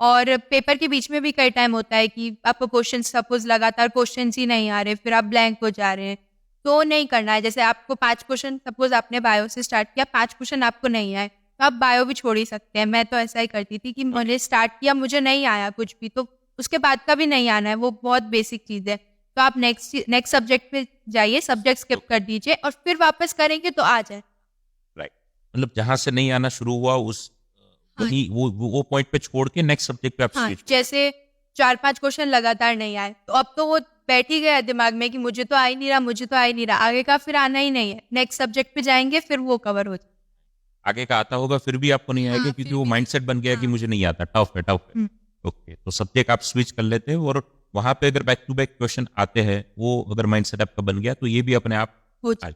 और पेपर के बीच में भी कई टाइम होता है कि आपको क्वेश्चन सपोज़ लगातार क्वेश्चंस ही नहीं आ रहे, फिर आप ब्लैंक हो जा रहे हैं, तो नहीं करना है। जैसे आपको 5 क्वेश्चन, सपोज़ आपने बायो से स्टार्ट किया, 5 क्वेश्चन आपको नहीं आए, तो आप बायो भी छोड़ ही सकते हैं। मैं तो ऐसा ही करती थी कि मैंने स्टार्ट किया, मुझे नहीं आया कुछ भी, तो उसके बाद का भी नहीं आना है, वो बहुत बेसिक चीज़ है। तो आप नेक्स्ट सब्जेक्ट पे जाइए, सब्जेक्ट स्किप कर दीजिए और फिर वापस करेंगे तो आ जाए। राइट, मतलब जहां से नहीं आना शुरू हुआ उस हाँ, वही वो पॉइंट पे छोड़ के नेक्स्ट सब्जेक्ट पे आप हाँ, स्विच। जैसे 4-5 क्वेश्चन लगातार नहीं आए, तो अब तो वो बैठ ही गया दिमाग में कि मुझे तो आ ही नहीं रहा, मुझे तो आ ही नहीं रहा, आगे का फिर आना ही नहीं है। नेक्स्ट सब्जेक्ट पे जाएँगे, फिर वो कवर हो जाए। आगे का आता होगा फिर भी आपको नहीं आएगा, हाँ, क्योंकि फिर वो भी माइंडसेट बन गया कि हाँ। मुझे नहीं आता, टफ है टफ है। हुँ, ओके, तो सब्जेक्ट आप स्विच कर लेते हैं और वहां पे अगर बैक टू बैक क्वेश्चन आते हैं, वो अगर माइंडसेट आपका बन गया तो ये भी अपने आप हो आ जाए।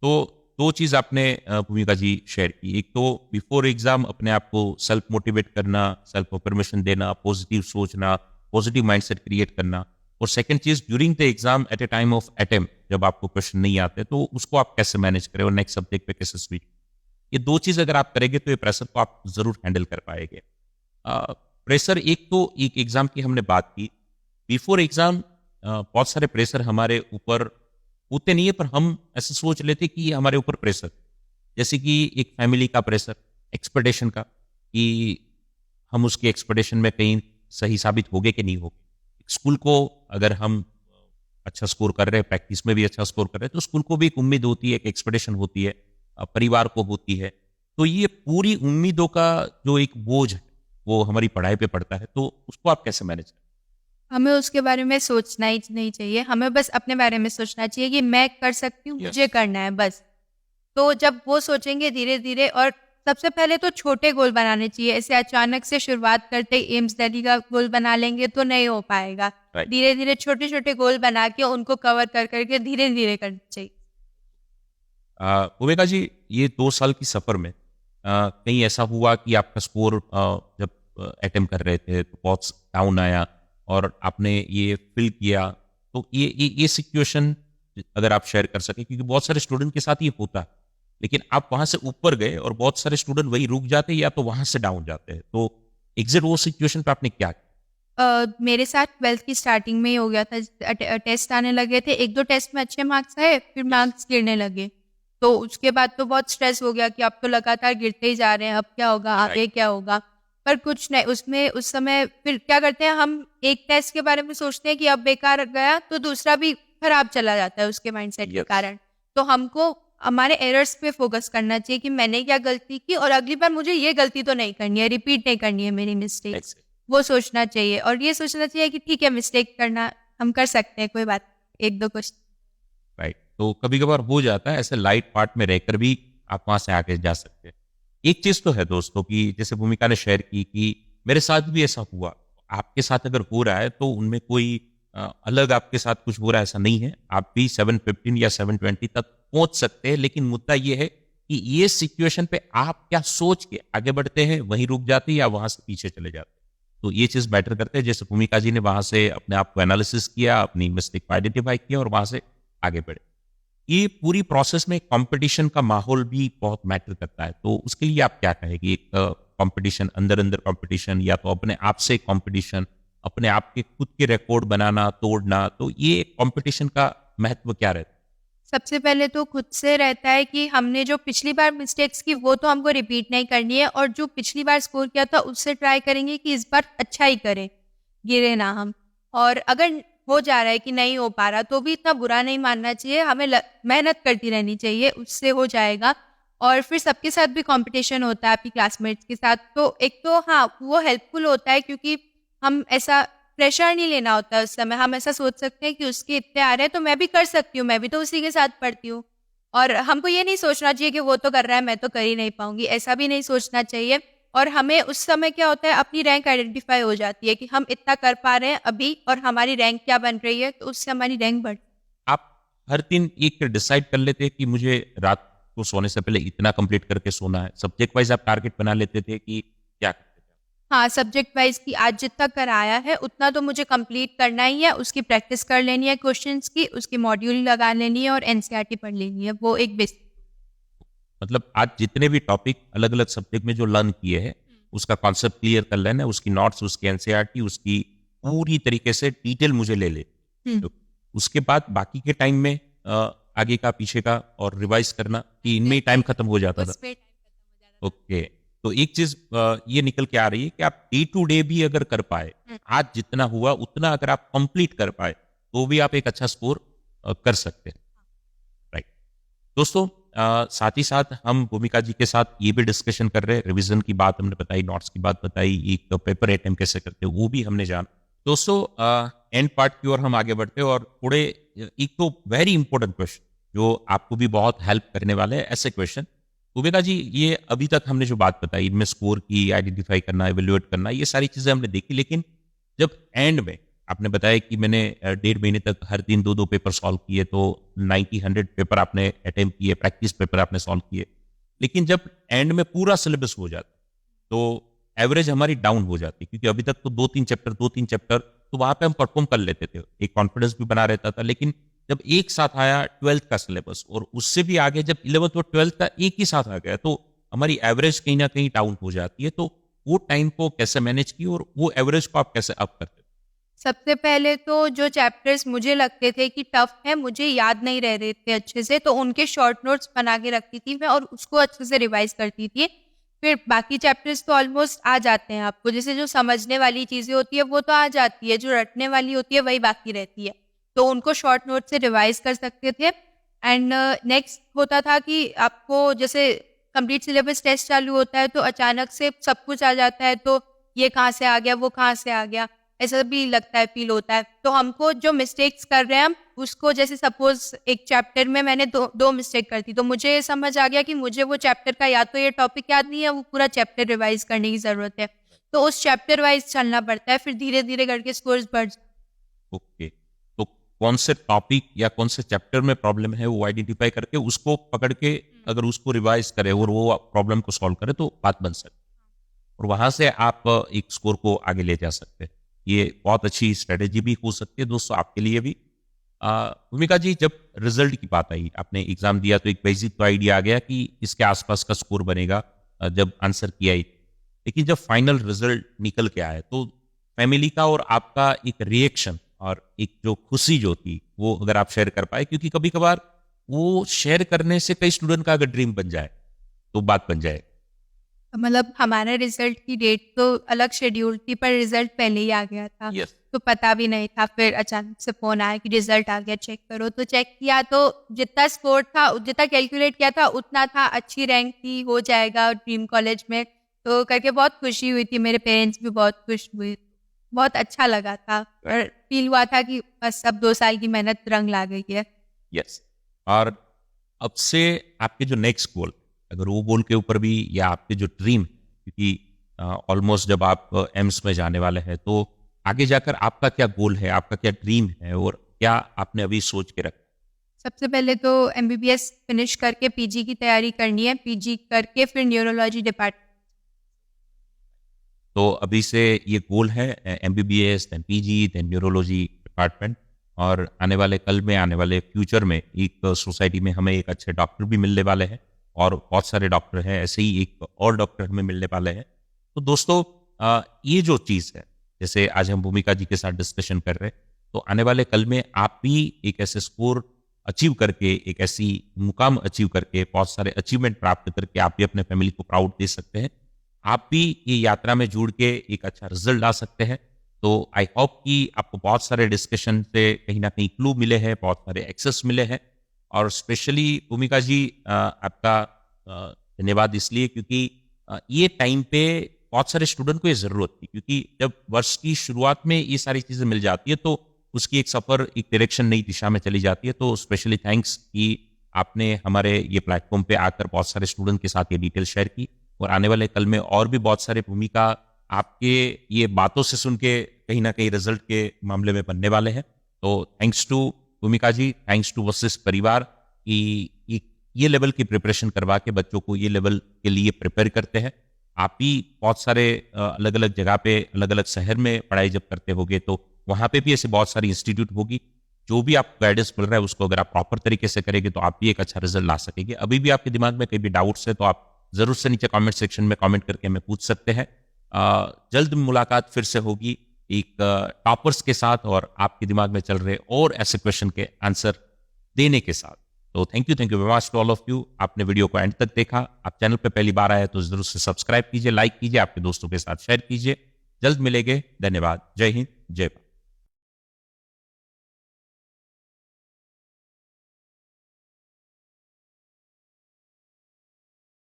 तो दो चीज आपने भूमिका जी शेयर की। एक तो बिफोर एग्जाम अपने आप को सेल्फ मोटिवेट करना, सेल्फ अफर्मेशन देना, पॉजिटिव सोचना, पॉजिटिव माइंडसेट क्रिएट करना। और सेकंड चीज, during the exam at a time of attempt, जब आपको क्वेश्चन नहीं आते तो उसको आप कैसे मैनेज करें और नेक्स्ट सब्जेक्ट पे कैसे स्विच। ये दो चीज अगर आप करेंगे तो ये प्रेशर को आप जरूर हैंडल कर पाएंगे। प्रेशर, एक तो एक एग्जाम की हमने बात की, बिफोर एग्जाम बहुत सारे प्रेशर हमारे ऊपर होते नहीं है, पर हम ऐसे सोच लेते कि ये हमारे ऊपर प्रेशर, जैसे कि एक फैमिली का प्रेशर, एक्सपेक्टेशन का, कि हम उसके एक्सपेक्टेशन में कहीं सही साबित होगे कि नहीं होगे। स्कूल को अगर हम अच्छा स्कोर कर रहे हैं, प्रैक्टिस में भी अच्छा स्कोर कर रहे हैं, तो स्कूल को भी एक उम्मीद होती है, एक एक्सपेक्टेशन होती है, परिवार को होती है। तो ये पूरी उम्मीदों का जो एक बोझ है वो हमारी पढ़ाई पे पड़ता है, तो उसको आप कैसे मैनेज करें? हमें उसके बारे में सोचना ही नहीं चाहिए, हमें बस अपने बारे में सोचना चाहिए कि मैं कर सकती हूँ, मुझे यस। करना है बस। तो जब वो सोचेंगे धीरे-धीरे, और सबसे पहले तो छोटे गोल बनाने चाहिए, ऐसे अचानक से शुरुआत करते ही एम्स दिल्ली का गोल बना लेंगे तो नहीं हो पाएगा। राइट। धीरे-धीरे छोटे-छोटे गोल बना के उनको कवर कर के धीरे-धीरे करना चाहिए। भूमिका जी, ये 2 साल की सफर में कहीं ऐसा हुआ कि आपका स्कोर जब अटेम्प्ट कर रहे थे तो बहुत डाउन आया और आपने ये फील किया, तो ये सिचुएशन अगर आप शेयर कर सके, क्योंकि बहुत सारे स्टूडेंट के साथ ये होता है, लेकिन आप वहां से ऊपर गए और बहुत सारे स्टूडेंट वही रुक जाते हैं या तो वहां से डाउन जाते हैं, तो एग्जिट वो सिचुएशन पे आपने क्या किया? मेरे साथ 12th की स्टार्टिंग में ही हो गया था। टेस्ट आने लगे थे, 1-2 टेस्ट में अच्छे मार्क्स आए, फिर मार्क्स गिरने लगे। तो उसके बाद तो बहुत स्ट्रेस हो गया कि अब तो लगातार गिरते ही जा रहे हैं, अब क्या होगा, आगे क्या होगा? पर कुछ नहीं, उसमें उस समय फिर क्या करते हैं हम, एक टेस्ट के बारे में सोचते हैं कि अब बेकार गया, तो दूसरा भी खराब चला जाता है उसके माइंडसेट के यस। कारण। तो हमको हमारे एरर्स पे फ़ोकस करना चाहिए कि मैंने क्या गलती की और अगली बार मुझे ये गलती तो नहीं करनी है, रिपीट नहीं करनी है मेरी मिस्टेक्स। वो सोचना चाहिए और ये सोचना चाहिए कि ठीक है, मिस्टेक करना हम कर सकते हैं, कोई बात 1-2 क्वेश्चन। राइट, तो कभी कभार हो जाता है ऐसे, लाइट पार्ट में रहकर भी आप वहां से आगे जा सकते हैं। एक चीज तो है दोस्तों कि जैसे भूमिका ने शेयर की कि मेरे साथ भी ऐसा हुआ, आपके साथ अगर हो रहा है तो उनमें कोई अलग आपके साथ कुछ हो रहा है ऐसा नहीं है, आप भी 715 या 720 तक पहुंच सकते हैं। लेकिन मुद्दा ये है कि ये सिचुएशन पे आप क्या सोच के आगे बढ़ते हैं, वहीं रुक जाते हैं या वहां से पीछे चले जाते हैं, तो ये चीज मैटर करते हैं। जैसे भूमिका जी ने वहां से अपने आप को एनालिसिस किया, अपनी मिस्टेक को आइडेंटिफाई किया और वहां से आगे बढ़े। ये पूरी प्रोसेस में कंपटीशन का माहौल भी बहुत मैटर करता है, तो उसके लिए आप क्या कहेंगे? एक कंपटीशन, अंदर अंदर कंपटीशन, या तो अपने आप से कंपटीशन, अपने आप के खुद के रिकॉर्ड बनाना, तोड़ना, तो ये कंपटीशन का महत्व क्या रहता है? सबसे पहले तो खुद से रहता है कि हमने जो पिछली बार मिस्टेक्स की वो तो हमको रिपीट नहीं करनी है, और जो पिछली बार स्कोर किया था उससे ट्राई करेंगे कि इस बार अच्छा ही करें, गिरे ना हम। और अगर हो जा रहा है कि नहीं हो पा रहा तो भी इतना बुरा नहीं मानना चाहिए, हमें मेहनत करती रहनी चाहिए, उससे हो जाएगा। और फिर सबके साथ भी कंपटीशन होता है, आपकी क्लासमेट्स के साथ, तो एक तो हाँ, वो हेल्पफुल होता है क्योंकि हम ऐसा प्रेशर नहीं लेना होता है उस समय, हम ऐसा सोच सकते हैं कि उसके इतने आ रहे हैं तो मैं भी कर सकती हूँ, मैं भी तो उसी के साथ पढ़ती हूँ। और हमको ये नहीं सोचना चाहिए कि वो तो कर रहा है, मैं तो कर ही नहीं पाऊँगी, ऐसा भी नहीं सोचना चाहिए। और हमें उस समय क्या होता है, अपनी रैंक आइडेंटिफ़ाई हो जाती है कि हम इतना कर पा रहे हैं अभी और हमारी रैंक क्या बन रही है, तो उससे हमारी रैंक बढ़। आप हर दिन एक डिसाइड कर लेते कि मुझे रात को सोने से पहले इतना कंप्लीट करके सोना है, सब्जेक्ट वाइज आप टारगेट बना लेते थे कि क्या करते थे? हाँ, सब्जेक्ट वाइज की आज जितना कराया है उतना तो मुझे कंप्लीट करना ही है, उसकी प्रैक्टिस कर लेनी है क्वेश्चंस की, उसकी मॉड्यूल लगा लेनी है और एनसीईआरटी पढ़ लेनी है, वो एक बेसिक। मतलब आज जितने भी टॉपिक अलग अलग सब्जेक्ट में जो लर्न किए हैं उसका कॉन्सेप्ट क्लियर कर लेना, उसकी नोट्स, उसकी एनसीईआरटी, उसकी पूरी तरीके से डिटेल मुझे ले ले। तो उसके बाद बाकी के टाइम में आगे का पीछे का और रिवाइज करना कि इनमें ही टाइम खत्म हो जाता था। उसमें टाइम खत्म हो जाता ओके, तो एक चीज ये निकल के आ रही है कि आप डे टू डे भी अगर कर पाए, आज जितना हुआ उतना अगर आप कंप्लीट कर पाए तो भी आप एक अच्छा स्कोर कर सकते हैं। राइट दोस्तों, साथ ही साथ हम भूमिका जी के साथ ये भी डिस्कशन कर रहे हैं, रिवीजन की बात हमने बताई, नोट्स की बात बताई, एक पेपर अटेम्प्ट कैसे करते हैं वो भी हमने जाना। दोस्तों, एंड पार्ट की ओर हम आगे बढ़ते हैं और थोड़े एक तो वेरी इंपॉर्टेंट क्वेश्चन जो आपको भी बहुत हेल्प करने वाले हैं, ऐसे क्वेश्चन। भूमिका जी, ये अभी तक हमने जो बात बताई, इनमें स्कोर की आइडेंटिफाई करना, एवेल्युएट करना, ये सारी चीजें हमने देखी, लेकिन जब एंड में आपने बताया कि मैंने 1.5 महीने तक हर दिन 2-2 पेपर सॉल्व किए, तो 90-100 पेपर आपने अटेम्प्ट किए, प्रैक्टिस पेपर आपने सॉल्व किए, लेकिन जब एंड में पूरा सिलेबस हो जाता तो एवरेज हमारी डाउन हो जाती, क्योंकि अभी तक तो 2-3 चैप्टर तो वहां पे हम परफॉर्म कर लेते थे, एक कॉन्फिडेंस भी बना रहता था। लेकिन जब एक साथ आया 12th का सिलेबस और उससे भी आगे जब 11th और 12th का एक ही साथ आ गया, तो हमारी एवरेज कहीं ना कहीं डाउन हो जाती है। तो वो टाइम को कैसे मैनेज की और वो एवरेज को आप कैसे अप करते? सबसे पहले तो जो चैप्टर्स मुझे लगते थे कि टफ है, मुझे याद नहीं रह रहे थे अच्छे से, तो उनके शॉर्ट नोट्स बना के रखती थी मैं और उसको अच्छे से रिवाइज करती थी। फिर बाकी चैप्टर्स तो ऑलमोस्ट आ जाते हैं आपको, जैसे जो समझने वाली चीज़ें होती है वो तो आ जाती है, जो रटने वाली होती है वही बाकी रहती है, तो उनको शॉर्ट नोट से रिवाइज कर सकते थे। एंड नेक्स्ट होता था कि आपको जैसे कंप्लीट सिलेबस टेस्ट चालू होता है तो अचानक से सब कुछ आ जाता है, तो ये कहाँ से आ गया, वो कहाँ से आ गया, ऐसा भी लगता है, फील होता है। तो हमको जो मिस्टेक्स कर रहे हैं हम उसको, जैसे सपोज एक चैप्टर में मैंने दो मिस्टेक कर दी, तो मुझे ये समझ आ गया कि मुझे वो चैप्टर का या तो ये टॉपिक याद नहीं है, वो पूरा चैप्टर रिवाइज करने की जरूरत है, तो उस चैप्टर वाइज चलना पड़ता है, फिर धीरे धीरे करके स्कोर्स बढ़। ओके, तो कौन से टॉपिक या कौन से चैप्टर में प्रॉब्लम है वो आइडेंटिफाई करके उसको पकड़ के अगर उसको रिवाइज करे और वो प्रॉब्लम को सॉल्व करे तो बात बन सकती है और वहां से आप एक स्कोर को आगे ले जा सकते हैं। ये बहुत अच्छी स्ट्रेटेजी भी हो सकती है दोस्तों आपके लिए भी। भूमिका जी, जब रिजल्ट की बात आई, आपने एग्जाम दिया तो एक बेसिक तो आइडिया आ गया कि इसके आसपास का स्कोर बनेगा जब आंसर किया ही, लेकिन जब फाइनल रिजल्ट निकल के आया तो फैमिली का और आपका एक रिएक्शन और एक जो खुशी जो थी वो अगर आप शेयर कर पाए, क्योंकि कभी कभार वो शेयर करने से कई स्टूडेंट का अगर ड्रीम बन जाए तो बात बन जाए। मतलब हमारा रिजल्ट की डेट तो अलग शेड्यूल थी, पर रिजल्ट पहले ही आ गया था, यस, तो पता भी नहीं था। फिर अचानक से फोन आया कि रिजल्ट आ गया, चेक करो, तो चेक किया तो जितना स्कोर था, जितना कैलकुलेट किया था उतना था, अच्छी रैंक थी, हो जाएगा ड्रीम कॉलेज में, तो करके बहुत खुशी हुई थी, मेरे पेरेंट्स भी बहुत खुश हुए, बहुत अच्छा लगा था और फील हुआ था कि बस अब 2 साल की मेहनत रंग ला गई है। यस। और अब से आपके जो नेक्स्ट गोल, अगर वो गोल के ऊपर भी या आपके जो ड्रीम, क्योंकि ऑलमोस्ट जब आप एम्स में जाने वाले हैं तो आगे जाकर आपका क्या गोल है, आपका क्या ड्रीम है और क्या आपने अभी सोच के रखा? सबसे पहले तो एमबीबीएस फिनिश करके पीजी की तैयारी करनी है, पीजी करके फिर न्यूरोलॉजी डिपार्टमेंट। तो अभी से ये गोल है, MBBS, then PG, then neurology department, और आने वाले कल में, आने वाले फ्यूचर में एक सोसाइटी में हमें एक अच्छे डॉक्टर भी मिलने वाले हैं और बहुत सारे डॉक्टर हैं, ऐसे ही एक और डॉक्टर हमें मिलने वाले हैं। तो दोस्तों, ये जो चीज़ है, जैसे आज हम भूमिका जी के साथ डिस्कशन कर रहे हैं, तो आने वाले कल में आप भी एक ऐसे स्कोर अचीव करके, एक ऐसी मुकाम अचीव करके, बहुत सारे अचीवमेंट प्राप्त करके आप भी अपने फैमिली को प्राउड दे सकते हैं। आप भी ये यात्रा में जुड़ के एक अच्छा रिजल्ट ला सकते हैं। तो आई होप कि आपको बहुत सारे डिस्कशन से कहीं ना कहीं क्लू मिले हैं, बहुत सारे एक्सेस मिले हैं, और स्पेशली भूमिका जी आपका धन्यवाद इसलिए क्योंकि ये टाइम पे बहुत सारे स्टूडेंट को ये जरूरत थी, क्योंकि जब वर्ष की शुरुआत में ये सारी चीजें मिल जाती है तो उसकी एक सफर, एक डायरेक्शन नई दिशा में चली जाती है। तो स्पेशली थैंक्स कि आपने हमारे ये प्लेटफॉर्म पे आकर बहुत सारे स्टूडेंट के साथ ये डिटेल शेयर की, और आने वाले कल में और भी बहुत सारे भूमिका आपके ये बातों से सुन के कहीं ना कहीं रिजल्ट के मामले में बनने वाले हैं। तो थैंक्स टू भूमिका जी, थैंक्स टू वशिष्ठ परिवार कि ये लेवल की प्रिपरेशन करवा के बच्चों को ये लेवल के लिए प्रिपेयर करते हैं। आप भी बहुत सारे अलग अलग जगह पे अलग अलग शहर में पढ़ाई जब करते होगे तो वहाँ पे भी ऐसे बहुत सारी इंस्टीट्यूट होगी। जो भी आपको गाइडेंस मिल रहा है उसको अगर आप प्रॉपर तरीके से करेंगे तो आप भी एक अच्छा रिजल्ट ला सकेंगे। अभी भी आपके दिमाग में कहीं भी डाउट्स है तो आप जरूर से नीचे कमेंट सेक्शन में कमेंट करके हमें पूछ सकते हैं। जल्द मुलाकात फिर से होगी एक टॉपर्स के साथ और आपके दिमाग में चल रहे और ऐसे क्वेश्चन के आंसर देने के साथ। तो thank you very much to all of you. आपने वीडियो को एंड तक देखा। आप चैनल पे पहली बार आए तो जरूर से सब्सक्राइब कीजिए, लाइक कीजिए, आपके दोस्तों के साथ शेयर कीजिए। जल्द मिलेंगे। धन्यवाद। जय हिंद, जय भारत।